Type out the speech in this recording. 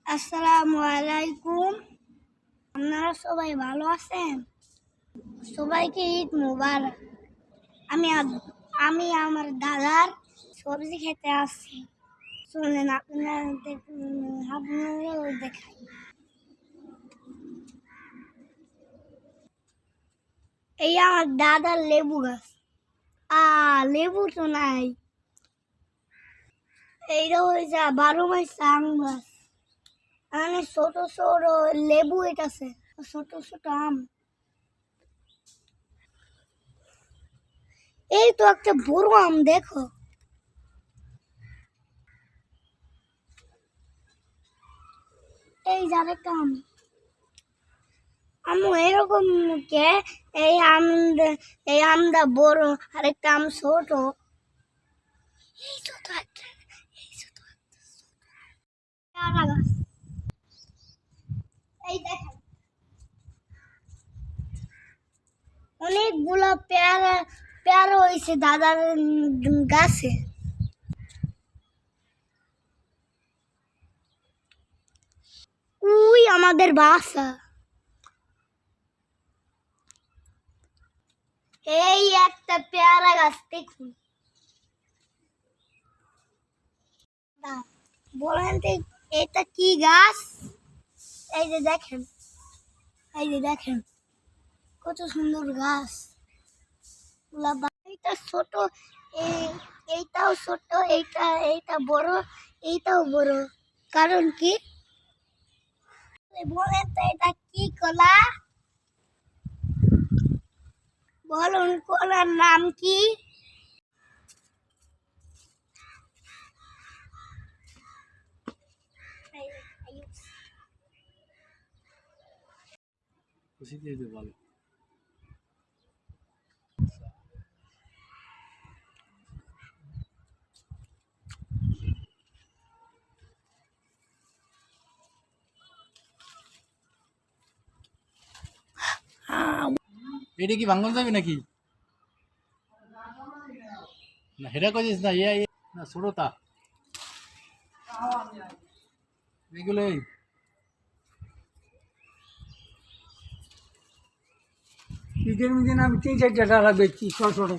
আসসালামু আলাইকুম। আপনারা সবাই ভালো আছেন? সবাইকে ঈদ মুবারক। আমি আমার দাদার সবজি খেতে আসছি। শুনলেন আপনারাও দেখাই। এই আমার দাদার লেবু গাছ। লেবু তো নাই। এইটা হয়েছে 12 মাস আম গাছ। এখানে ছোট ছোট লেবু আছে, ছোট ছোট আম। এই তো একটা বড় আম, দেখো। এই যার একটা আম। আমু এরকম কে? এই আম, এই আমটা বড়, আরেকটা আম ছোট। এই ছোট একটা, এই ছোট একটা গাছ। এই দেখেন, অনেকগুলো পেয়ারা পেয়ারা হয়েছে দাদার গাছে। উই আমাদের বাসা। এই একটা পেয়ারা গাছ, দেখুন। বলেন তো এটা কি গাছ? এই যে দেখেন, এই যে দেখেন কত সুন্দর গাছ। এইটা ছোট, এইটাও ছোট, এইটা বড়, এইটাও বড়। কারণ কি? বলেন তো এটা কি কলা? বলুন কলার নাম কি? ভালো। এটা কি ভাঙন যাবে নাকি? না হেরা কইছিস না, না ছোটটা এগুলোই। ঈদের মধ্যে আমি 3-4টা ডালা বেচছি, ছোট ছোট।